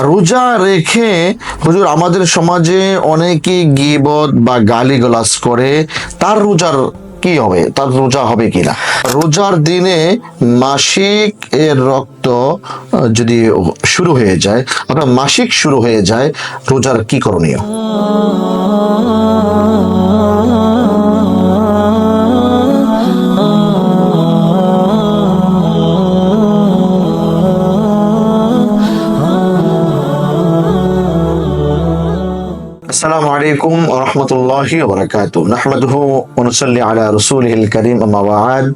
রোজা রেখে হুজুর আমাদের সমাজে অনেকে গীবত বা গালিগালাজ করে, তার রোজার কি হবে, তার রোজা হবে কিনা? রোজার দিনে মাসিক এর রক্ত যদি শুরু হয়ে যায়, অর্থাৎ মাসিক শুরু হয়ে যায়, রোজার কি করণীয়? আসসালামু আলাইকুম ওয়া রাহমাতুল্লাহি ওয়া বারাকাতুহু। নাহমাদুহু ওয়া নুসাল্লি আলা রাসূলিহিল কারীম, আম্মা বা'দ।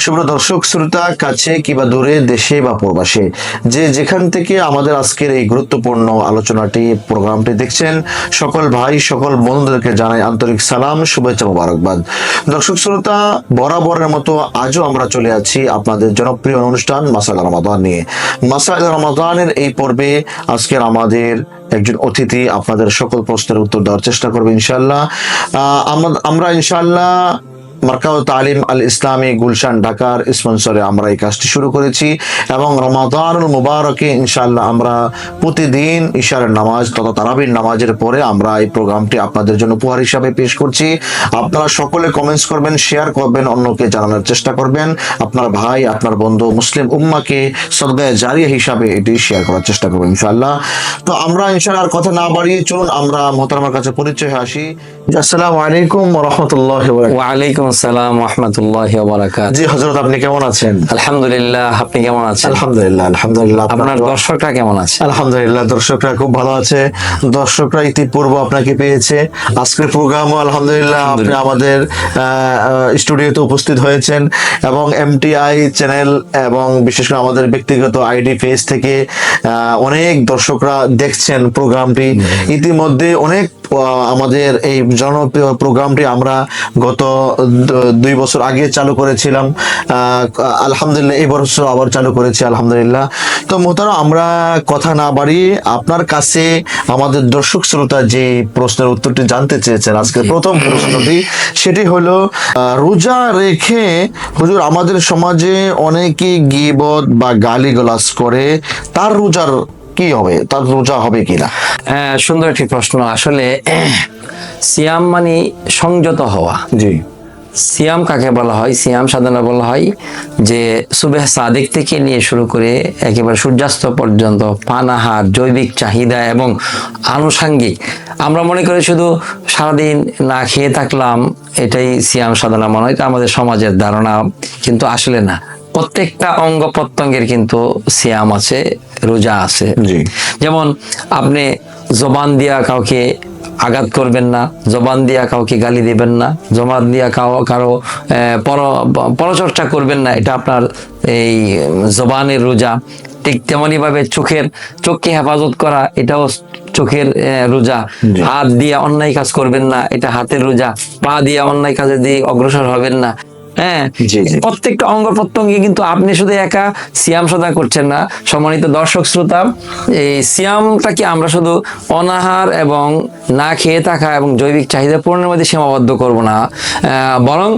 সুপ্রিয় দর্শক শ্রোতা, কাছে কিংবা দূরে, দেশে বা প্রবাসে, যে যেখান থেকে আমাদের আজকের এই গুরুত্বপূর্ণ আলোচনাটি, প্রোগ্রামটি দেখছেন, সকল ভাই সকল বন্ধুদেরকে জানাই আন্তরিক সালাম, শুভেচ্ছা, মোবারকবাদ। দর্শক শ্রোতা, বরাবরের মতো আজও আমরা চলে আছি আপনাদের জনপ্রিয় অনুষ্ঠান মাসাইল রমাদান নিয়ে। মাসাইল রমাদানের এই পর্বে আজকের আমাদের একজন অতিথি আপনাদের সকল প্রশ্নের উত্তর দেওয়ার চেষ্টা করবে ইনশাআল্লাহ। আমরা ইনশাআল্লাহ মার্কাজ তালিম আল ইসলামী গুলশান ঢাকার স্পন্সরে আমরা এই কাজটি শুরু করেছি এবং রমাদানুল মুবারকে ইনশাআল্লাহ আমরা প্রতিদিন ইশারের নামাজ তথা তারাবির নামাজের পরে আমরা এই প্রোগ্রামটি আপনাদের জন্য উপহার হিসাবে পেশ করছি। আপনারা সকলে কমেন্টস করবেন, শেয়ার করবেন, অন্যকে জানানোর চেষ্টা করবেন, আপনার ভাই আপনার বন্ধু মুসলিম উম্মাকে সদকায়ে জারিয়া হিসাবে এটি শেয়ার করার চেষ্টা করবেন ইনশাআল্লাহ। তো আমরা ইনশাআল্লাহ আর কথা না বাড়িয়ে চলুন আমরা মোহতারামার কাছে পরিচয় আসি। আসসালামু আলাইকুম ওয়া রাহমাতুল্লাহি ওয়া বারাকাতুহু। ওয়া আলাইকুম আসসালাম ওয়া রাহমাতুল্লাহি ওয়া বারাকাতুহু। জি হযরত, আপনি কেমন আছেন? আলহামদুলিল্লাহ, আপনি কেমন আছেন? আলহামদুলিল্লাহ আলহামদুলিল্লাহ। আপনার দর্শকরা কেমন আছে? আলহামদুলিল্লাহ, দর্শকরা খুব ভালো আছে। দর্শকরা ইতিপূর্বে আপনাকে পেয়েছে, আজকের প্রোগ্রামও আলহামদুলিল্লাহ আপনি আমাদের স্টুডিওতে উপস্থিত হয়েছেন এবং এমটিআই চ্যানেল এবং বিশেষ করে আমাদের ব্যক্তিগত আইডি পেজ থেকে অনেক দর্শকরা দেখছেন প্রোগ্রামটি। ইতিমধ্যে অনেক আমাদের এই জনপ্রিয় প্রোগ্রামটি আমরা গত 2 বছর আগে চালু করেছিলাম, আলহামদুলিল্লাহ এই বছর আবার চালু করেছি আলহামদুলিল্লাহ। তো মোহতারাম, আমরা কথা না বাড়িয়ে আপনার কাছে আমাদের দর্শক শ্রোতা যে প্রশ্নের উত্তরটি জানতে চেয়েছেন, আজকে প্রথম প্রশ্নটি সেটি হলো, রোজা রেখে হুজুর আমাদের সমাজে অনেকে গীবত বা গালিগালাজ করে, তার রোজার কি হবে, তার রোজা হবে কিনা? সুন্দর একটি প্রশ্ন। আসলে সিয়াম মানে সংযত হওয়া। জি। সিয়াম কাকে বলা হয়? সিয়াম সাধারণত বলা হয় যে সুবহ সাদিক থেকে নিয়ে শুরু করে একেবারে সূর্যাস্ত পর্যন্ত পানাহার, জৈবিক চাহিদা এবং আনুষাঙ্গিক, আমরা মনে করি শুধু সারাদিন না খেয়ে থাকলাম এটাই সিয়াম সাধনা মনে হয়, এটা আমাদের সমাজের ধারণা, কিন্তু আসলে না। প্রত্যেকটা অঙ্গ প্রত্যঙ্গের কিন্তু সিয়াম আছে, রোজা আছে। যেমন আপনি জবান দিয়া কাউকে আঘাত করবেন না, জবান দিয়া কাউকে গালি দিবেন না, জবান দিয়া কারো পরচর্চা করবেন না, এটা আপনার এই জবানের রোজা। ঠিক তেমনি ভাবে চোখকে হেফাজত করা, এটাও চোখের রোজা। হাত দিয়ে অন্যায় কাজ করবেন না, এটা হাতের রোজা। পা দিয়ে অন্যায় কাজে দিয়ে অগ্রসর হবেন না। হ্যাঁ, প্রত্যেকটা অঙ্গ প্রত্যঙ্গে কিন্তু আপনি শুধু একা সিয়াম সাধনা করছেন না। সম্মানিত দর্শক শ্রোতা, এই সিয়ামটাকে আমরা শুধু অনাহার এবং না খেয়ে থাকা এবং জৈবিক চাহিদা পূরণের মধ্যে সীমাবদ্ধ করব না, বরং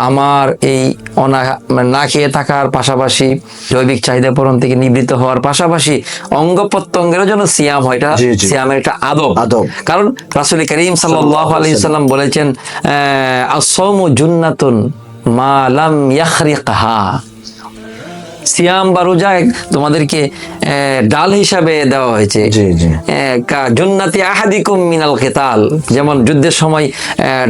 আমার এই না খেয়ে থাকার পাশাপাশি জৈবিক চাহিদা পূরণ থেকে নিবৃত্ত হওয়ার পাশাপাশি অঙ্গ প্রত্যঙ্গের জন্য সিয়াম হয়। এটা সিয়ামের একটা আদব। কারণ রাসূল করিম সাল্লাল্লাহু আলাইহি ওয়াসাল্লাম বলেছেন, আস-সাওমু জুন্নাতুন মা লাম ইয়াখরিকহা। সিয়াম বা রোজা তোমাদেরকে ডাল হিসাবে দেওয়া হয়েছে। জুন্নাতি আহাদিকুম মিনাল কিতাল, যেমন যুদ্ধের সময়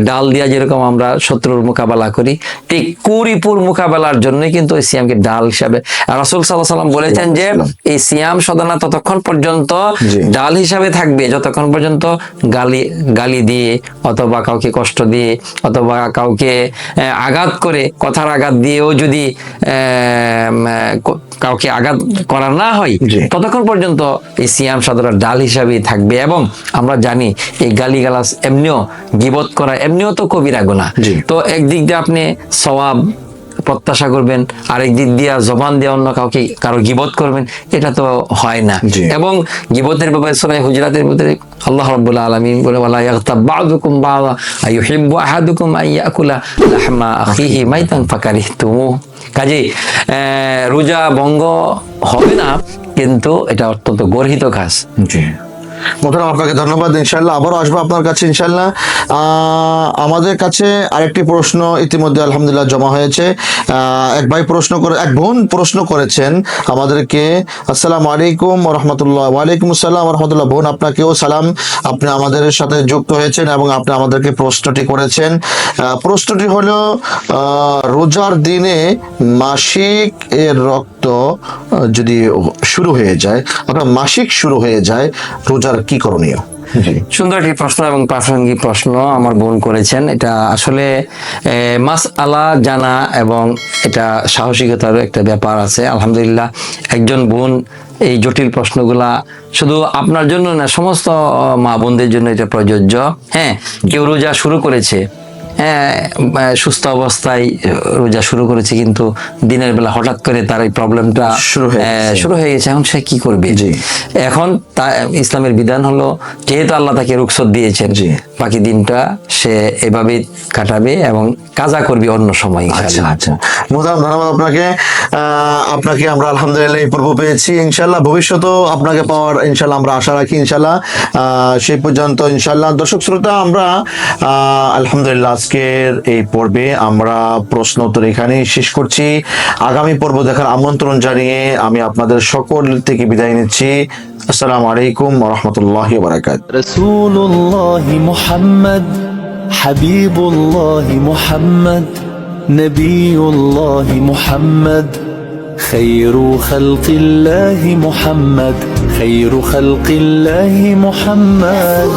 ডাল দিয়া যেরকম আমরা শত্রুর মোকাবেলা করি, ঠিক কুরিপুর মোকাবেলার জন্য কিন্তু এই সিয়ামকে ডাল হিসাবে রাসূল সাল্লাল্লাহু আলাইহি ওয়াসাল্লাম বলেছেন যে এই সিয়াম সাধনা ততক্ষণ পর্যন্ত ডাল হিসাবে থাকবে যতক্ষণ পর্যন্ত গালি দিয়ে অথবা কাউকে কষ্ট দিয়ে অথবা কাউকে আঘাত করে, কথার আঘাত দিয়েও যদি কাউকে আঘাত করা না হয়, ততক্ষণ পর্যন্ত এই সিয়াম সাধনার ডাল হিসাবেই থাকবে। এবং আমরা জানি এই গালিগালাজ এমনিও, গীবত করা এমনিও তো কবিরা গুনাহ। তো একদিক দিয়ে আপনি সওয়াব প্রত্যাশা করবেন, আরেক দিক দিয়ে জবান দিয়ে অন্য কারো গীবত করবেন, এটা তো হয় না। এবং গীবতের ব্যাপারে সূরা হুজুরাতের ভিতরে আল্লাহ রাব্বুল আলামিন বলে, ওয়ালা ইয়াগতাব বা'দুকুম বা'দা আইয়ুহিব্বু আহাদুকুম আইয়াকুলা লাহমা আখিহি মাইতান ফাকারিহতুমু। কাজে রোজা ভঙ্গ হবে না, কিন্তু এটা অত্যন্ত গর্হিত কাজ। জি মোহতারাম, আপনাকে ধন্যবাদ। ইনশাল্লাহ আবারও আসবো আপনার কাছে ইনশাল্লাহ। আমাদের কাছে আরেকটি প্রশ্ন ইতিমধ্যে আলহামদুলিল্লাহ জমা হয়েছে। এক বোন প্রশ্ন করেছেন আমাদেরকে। আসসালামু আলাইকুম রহমতুল্লাহ। ওয়ালাইকুম আসসালাম রহমতুল্লাহ। বোন আপনাকেও সালাম, আপনি আমাদের সাথে যুক্ত হয়েছেন এবং আপনি আমাদেরকে প্রশ্নটি করেছেন। প্রশ্নটি হলো রোজার দিনে মাসিক এর রক্ত যদি শুরু হয়ে যায় অর্থাৎ মাসিক শুরু হয়ে যায়, রোজার কি করণীয়? সুন্দর একটি প্রশ্ন এবং প্রাসঙ্গিক প্রশ্ন আমার বোন করেছেন। এটা আসলে মাসআলা জানা এবং এটা সাহসিকতার একটা ব্যাপার আছে। আলহামদুলিল্লাহ একজন বোন এই জটিল প্রশ্নগুলা শুধু আপনার জন্য না, সমস্ত মা বোনদের জন্য এটা প্রযোজ্য। হ্যাঁ, কেউ রোজা শুরু করেছে, সুস্থ অবস্থায় রোজা শুরু করেছে, কিন্তু দিনের বেলা হঠাৎ করে তার এই প্রবলেমটা শুরু হয়ে গেছে। এখন সে কি করবে? এখন ইসলামের বিধান হলো, যেহেতু আল্লাহ তাকে রুখসত দিয়েছেন, বাকি দিনটা সে এভাবে কাটাবে এবং কাজা করবে অন্য সময়। আচ্ছা আচ্ছা, ধন্যবাদ আপনাকে। আপনাকে আমরা আলহামদুলিল্লাহ এই পর্ব পেয়েছি, ইনশাল্লাহ ভবিষ্যতেও আপনাকে পাওয়ার ইনশাল্লাহ আমরা আশা রাখি ইনশাল্লাহ। সেই পর্যন্ত ইনশাল্লাহ দর্শক শ্রোতা, আমরা আলহামদুলিল্লাহ আজকের এই পর্বে আমরা প্রশ্ন উত্তর এখানেই শেষ করছি। আগামী পর্ব দেখার আমন্ত্রণ জানিয়ে আমি আপনাদের সকল থেকে বিদায় নিচ্ছি। আসসালামু আলাইকুম ওয়া রাহমাতুল্লাহি ওয়া বারাকাতুহু। রাসূলুল্লাহি মুহাম্মদ, হাবিবুল্লাহি মুহাম্মদ, নবিয়ুল্লাহি মুহাম্মদ, খায়রু খালকিল্লাহি মুহাম্মদ, খায়রু খালকিল্লাহি মুহাম্মদ।